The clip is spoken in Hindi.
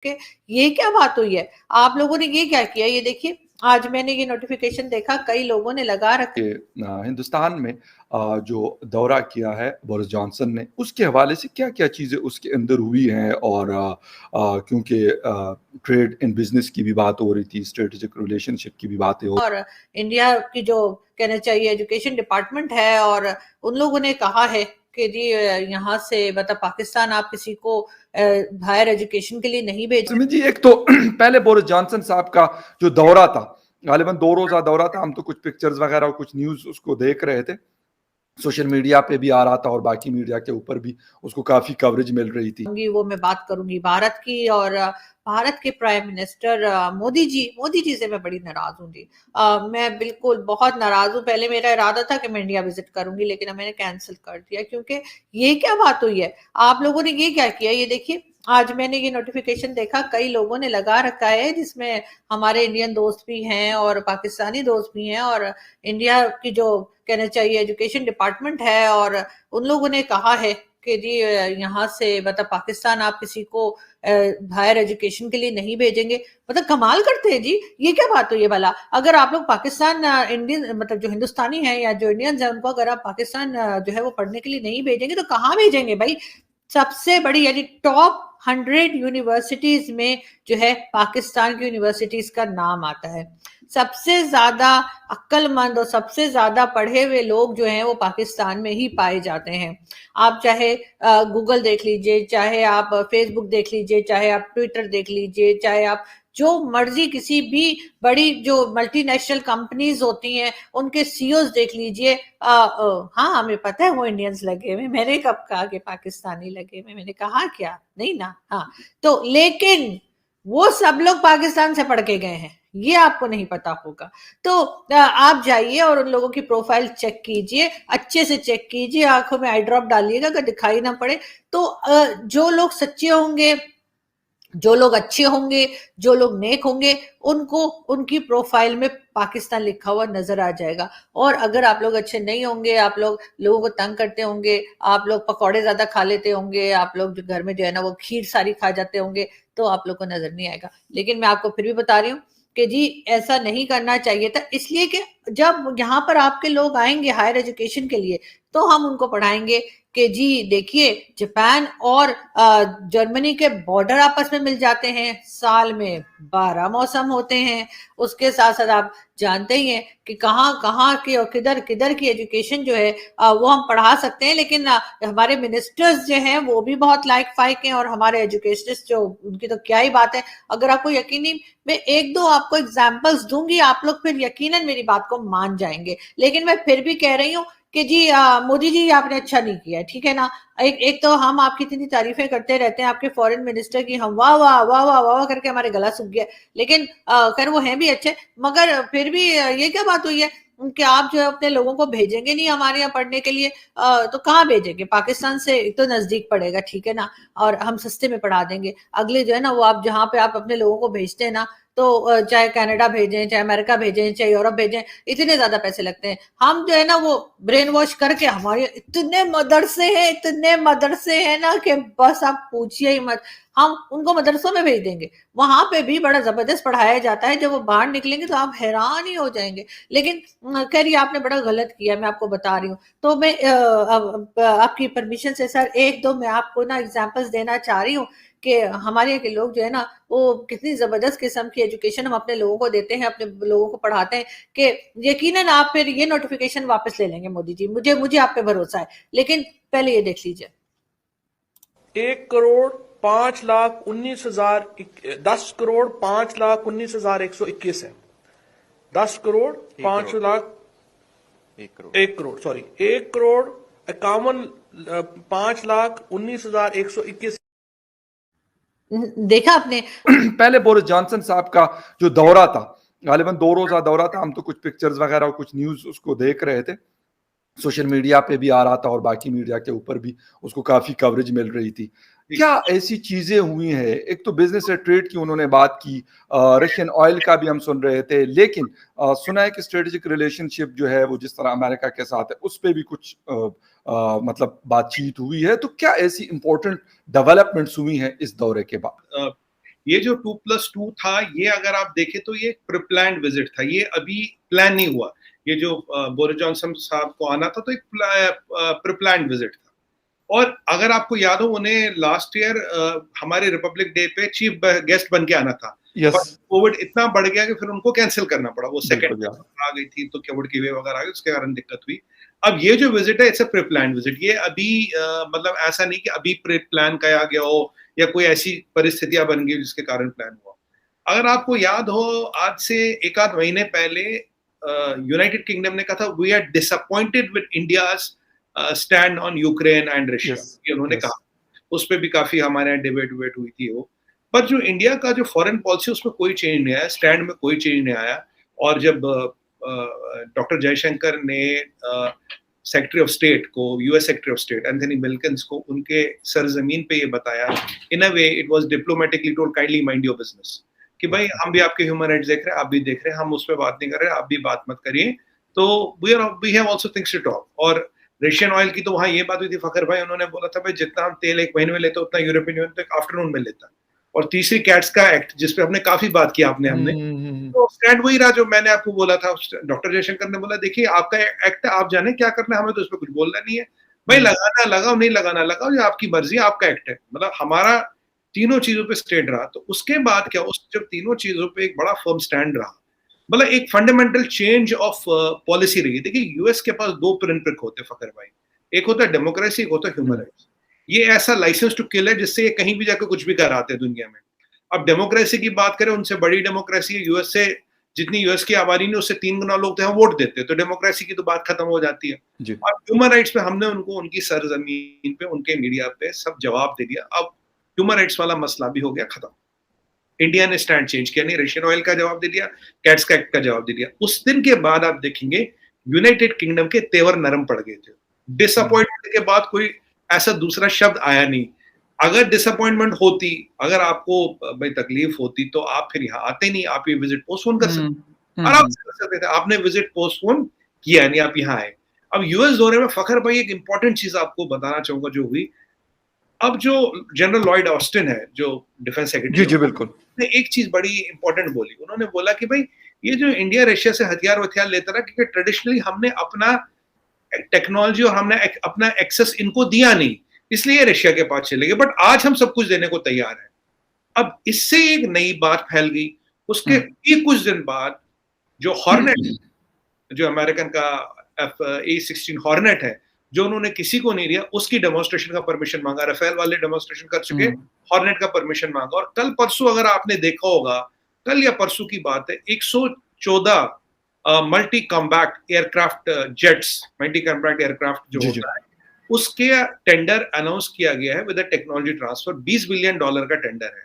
कि ये क्या बात हुई है, आप लोगों ने ये क्या किया। ये देखिए, आज मैंने ये नोटिफिकेशन देखा, कई लोगों ने लगा रखा कि हिंदुस्तान में जो दौरा किया है बोरिस जॉनसन ने, उसके हवाले से क्या-क्या चीज़ें उसके अंदर हुई हैं। और क्योंकि ट्रेड एंड बिज़नेस की भी बात हो रही थी, स्ट्रेटेजिक रिलेशनशिप की भी बातें हो। और इंडिया की जो कहना चाहिए एजुकेशन डिपार्टमेंट है, और उन लोगों ने कहा है कि जी यहाँ से मतलब पाकिस्तान आप किसी को हायर एजुकेशन के लिए नहीं भेज। सुमित जी, एक तो पहले बोरिस जॉनसन साहब का जो दौरा था, गालिबन 2 रोज़ा दौरा था, हम तो कुछ पिक्चर्स वगैरह और कुछ न्यूज़ उसको देख रहे थे। सोशल मीडिया पे भी आ रहा था और बाकी मीडिया के ऊपर भी उसको काफ़ी कवरेज मिल रही थी। वो मैं बात करूंगी भारत की, और भारत के प्राइम मिनिस्टर मोदी जी से मैं बड़ी नाराज हूँ जी। मैं बिल्कुल बहुत नाराज हूँ। पहले मेरा इरादा था कि मैं इंडिया विजिट करूंगी, लेकिन अब मैंने कैंसिल कर दिया, क्योंकि ये क्या बात हुई है, आप लोगों ने ये क्या किया। ये देखिए, आज मैंने ये नोटिफिकेशन देखा, कई लोगों ने लगा रखा है, जिसमें हमारे इंडियन दोस्त भी हैं और पाकिस्तानी दोस्त भी हैं, और इंडिया की जो कहना चाहिए एजुकेशन डिपार्टमेंट है, और उन लोगों ने कहा है कि जी यहाँ से मतलब पाकिस्तान आप किसी को हायर एजुकेशन के लिए नहीं भेजेंगे। मतलब कमाल करते हैं जी, ये क्या बात हुई है भला। अगर आप लोग पाकिस्तान इंडियन मतलब जो हिंदुस्तानी है या जो इंडियंस है, उनको अगर आप पाकिस्तान जो है वो पढ़ने के लिए नहीं भेजेंगे, तो कहाँ भेजेंगे भाई। सबसे बड़ी यानी टॉप 100 यूनिवर्सिटीज में जो है पाकिस्तान की यूनिवर्सिटीज का नाम आता है। सबसे ज्यादा अक्लमंद और सबसे ज्यादा पढ़े हुए लोग जो हैं वो पाकिस्तान में ही पाए जाते हैं। आप चाहे गूगल देख लीजिए, चाहे आप फेसबुक देख लीजिए, चाहे आप ट्विटर देख लीजिए, चाहे आप जो मर्जी किसी भी बड़ी जो मल्टीनेशनल कंपनीज होती हैं उनके सीईओज देख लीजिए। हाँ, हमें पता है वो इंडियंस लगे हुए। मैंने कब कहा कि पाकिस्तानी लगे हुए, मैंने कहा क्या, नहीं ना। हाँ, तो लेकिन वो सब लोग पाकिस्तान से पढ़ के गए हैं, ये आपको नहीं पता होगा। तो आप जाइए और उन लोगों की प्रोफाइल चेक कीजिए, अच्छे से चेक कीजिए, आंखों में आई ड्रॉप डालिएगा अगर दिखाई ना पड़े तो। जो लोग सच्चे होंगे, जो लोग अच्छे होंगे, जो लोग नेक होंगे, उनको उनकी प्रोफाइल में पाकिस्तान लिखा हुआ नजर आ जाएगा। और अगर आप लोग अच्छे नहीं होंगे, आप लोग लोगों को तंग करते होंगे, आप लोग पकौड़े ज्यादा खा लेते होंगे, आप लोग जो घर में जो है ना वो खीर सारी खा जाते होंगे, तो आप लोग को नजर नहीं आएगा। लेकिन मैं आपको फिर भी बता रही हूँ कि जी ऐसा नहीं करना चाहिए था, इसलिए कि जब यहाँ पर आपके लोग आएंगे हायर एजुकेशन के लिए, तो हम उनको पढ़ाएंगे कि जी देखिए, जापान और जर्मनी के बॉर्डर आपस में मिल जाते हैं, साल में 12 मौसम होते हैं। उसके साथ साथ आप जानते ही हैं कि कहाँ कहाँ की और किधर किधर की एजुकेशन जो है वो हम पढ़ा सकते हैं। लेकिन हमारे मिनिस्टर्स जो हैं वो भी बहुत लाइक फाइक हैं, और हमारे एजुकेशनिस्ट जो उनकी तो क्या ही बात है। अगर आपको यकीन नहीं, मैं एक दो आपको एग्जाम्पल्स दूंगी, आप लोग फिर यकीनन मेरी बात को मान जाएंगे। लेकिन मैं फिर भी कह रही हूँ कि जी मोदी जी आपने अच्छा नहीं किया, ठीक है ना। एक तो हम आपकी इतनी तारीफें करते रहते हैं आपके फॉरेन मिनिस्टर की, हम वाह वाह वाह वाह वाह करके हमारे गला सूख गया। लेकिन खैर वो हैं भी अच्छे, मगर फिर भी ये क्या बात हुई है कि आप जो है अपने लोगों को भेजेंगे नहीं हमारे यहाँ पढ़ने के लिए। तो कहाँ भेजेंगे, पाकिस्तान से तो नजदीक पड़ेगा, ठीक है ना, और हम सस्ते में पढ़ा देंगे। अगले जो है ना वो आप जहाँ पे आप अपने लोगों को भेजते हैं ना, तो चाहे कनाडा भेजें, चाहे अमेरिका भेजें, चाहे यूरोप भेजें, इतने ज्यादा पैसे लगते हैं। हम जो है ना वो ब्रेन वॉश करके, हमारे इतने मदरसे हैं ना कि बस आप पूछिए ही मत। हम उनको मदरसों में भेज देंगे, वहां पे भी बड़ा जबरदस्त पढ़ाया जाता है। जब वो बाहर निकलेंगे तो आप हैरान ही हो जाएंगे। लेकिन खैर ये आपने बड़ा गलत किया, मैं आपको बता रही हूँ। तो मैं आपकी परमिशन से सर एक दो मैं आपको ना एग्जांपल्स देना चाह रही हूँ कि हमारे यहाँ के लोग जो है ना वो कितनी जबरदस्त किस्म की एजुकेशन हम अपने लोगों को देते हैं, अपने लोगों को पढ़ाते हैं कि यकीनन आप फिर ये नोटिफिकेशन वापस ले लेंगे मोदी जी, मुझे मुझे आप पे भरोसा है। लेकिन पहले ये देख लीजिए, 1,05,19,000 10,05,19,121 है। 10,05,000 1 करोड़ सॉरी 1,51,05,19,121। देखा आपने। पहले बोरिस जॉनसन साहब का जो दौरा था, गालिबन 2 रोज़ा दौरा था, हम तो कुछ पिक्चर्स वगैरह और कुछ न्यूज़ उसको देख रहे थे। सोशल मीडिया पे भी आ रहा था और बाकी मीडिया के ऊपर भी उसको काफ़ी कवरेज मिल रही थी। क्या ऐसी चीज़ें हुई हैं, एक तो बिज़नेस या ट्रेड की उन्होंने बात की, रशियन ऑयल का भी हम सुन रहे थे, लेकिन सुना है कि स्ट्रेटेजिक रिलेशनशिप जो है वो जिस तरह अमेरिका के साथ है, उस पे भी कुछ मतलब बातचीत हुई है। तो क्या ऐसी इंपॉर्टेंट डेवलपमेंट्स हुई हैं इस दौरे के बाद? ये जो 2+2 था, ये अगर आप देखें तो ये प्रीप्लान्ड विजिट था, ये अभी प्लान नहीं हुआ। ये जो बोरिस जॉनसन साहब को आना था तो एक प्रीप्लान्ड विजिट था। और अगर आपको याद हो, उन्हें लास्ट ईयर हमारे रिपब्लिक डे पे चीफ गेस्ट बन के आना था, यस, कोविड इतना बढ़ गया कि फिर उनको कैंसिल करना पड़ा। वो सेकंड बिल्कुल यार। आ गई थी तो कोविड की वेव वगैरह आ गई, उसके कारण दिक्कत हुई। अब ये जो विजिट है, it's a pre plan visit. ये अभी मतलब ऐसा नहीं कि अभी प्री प्लान किया गया हो या कोई ऐसी परिस्थितियां बन गई जिसके कारण प्लान हुआ। अगर आपको याद हो, आज से एक आध महीने पहले यूनाइटेड किंगडम ने कहा था, we are disappointed with India's stand on Ukraine and Russia, ये उन्होंने कहा। उस पर भी काफी हमारे यहाँ डिबेट हुई थी वो। पर जो इंडिया का जो फॉरेन पॉलिसी, उसमें कोई चेंज नहीं आया, स्टैंड में कोई चेंज नहीं आया। और जब डॉक्टर जयशंकर ने सेक्रेटरी ऑफ स्टेट को, US secretary of state Anthony मिल्किंस को उनके सरजमीन पे ये बताया, in a way it was diplomatically told, kindly mind your business, कि भाई हम भी आपके ह्यूमन राइट्स देख रहे हैं, आप भी देख रहे हैं, हम उस पर बात नहीं कर रहे, आप भी बात मत करिए। तो we have also things to talk. और रशियन ऑयल की तो वहां ये बात हुई थी, फखर भाई उन्होंने बोला था, भाई जितना हम तेल एक महीने में लेते उतना यूरोपियन यूनियन तो एक आफ्टरनून में लेता। और तीसरी कैट्स का एक्ट, जिसपे हमने काफी बात की हमने तो स्टैंड वही रहा जो मैंने आपको बोला था। डॉक्टर जयशंकर ने बोला, देखिए आपका एक्ट है, आप जाने क्या करना है, हमें तो इसमें कुछ बोलना नहीं है, भाई लगाना लगाओ, नहीं लगाना लगाओ, ये आपकी मर्जी है, आपका एक्ट है। मतलब हमारा तीनों चीजों पे स्टैंड रहा। तो उसके बाद क्या, उस जब तीनों चीजों पे एक बड़ा फर्म स्टैंड रहा, मतलब एक फंडामेंटल चेंज ऑफ पॉलिसी रही। देखिए यूएस के पास दो पिन होते फखर भाई, एक होता है डेमोक्रेसी, एक होता है ह्यूमन राइट्स। ये ऐसा लाइसेंस टू किल है जिससे ये कहीं भी जाकर कुछ भी कराते हैं दुनिया में। अब डेमोक्रेसी की बात करें, उनसे बड़ी डेमोक्रेसी है यूएस से, जितनी यूएस की आबादी नहीं उससे 3 गुना लोग तो यहाँ वोट देते हैं, तो डेमोक्रेसी की तो बात खत्म हो जाती है। और ह्यूमन राइट्स पे हमने उनको उनकी सरजमीन पे, उनके मीडिया पे सब जवाब दे दिया। अब ह्यूमन राइट्स वाला मसला भी हो गया खत्म। इंडिया ने स्टैंड चेंज किया नहीं, रशियन ऑयल का जवाब दे दिया, कैट्स का एक्ट का जवाब दे दिया। उस दिन के बाद आप देखेंगे यूनाइटेड किंगडम के तेवर नरम पड़ गए थे। डिसअपॉइंटमेंट के बाद कोई ऐसा दूसरा शब्द आया नहीं। अगर डिसअपॉइंटमेंट होती, अगर आपको भाई तकलीफ होती, तो आप फिर यहाँ आते नहीं, आप ये विजिट पोस्टपोन कर सकते, आराम से कर सकते थे। आपने विजिट पोस्टपोन किया नहीं, आप यहाँ आए। अब यूएस दौरे में फखर भाई एक इंपॉर्टेंट चीज आपको बताना चाहूंगा जो हुई। अब जो जनरल लॉयड ऑस्टिन है, जो डिफेंस सेक्रेटरी, जी बिल्कुल, ने एक चीज बड़ी इंपॉर्टेंट बोली। उन्होंने बोला कि भाई ये जो इंडिया रशिया से हथियार लेता रहा, क्योंकि ट्रेडिशनली हमने अपना टेक्नोलॉजी और हमने अपना एक्सेस इनको दिया नहीं, इसलिए रशिया के पास चले गए। बट आज हम सब कुछ देने को तैयार हैं। अब इससे एक नई बात फैल गई। उसके भी कुछ दिन बाद जो हॉर्नेट, जो अमेरिकन का F-16 हॉर्नेट है, जो उन्होंने किसी को नहीं दिया, उसकी डेमोन्स्ट्रेशन का परमिशन मांगा। राफेल वाले डेमोन्स्ट्रेशन कर चुके, हॉर्नेट का परमिशन मांगा। और कल परसों अगर आपने देखा होगा, कल या परसों की बात है, 114 multi combat aircraft jets, multi combat aircraft जो होता है, उसके टेंडर अनाउंस किया गया है विद टेक्नोलॉजी ट्रांसफर। $20 बिलियन का टेंडर है।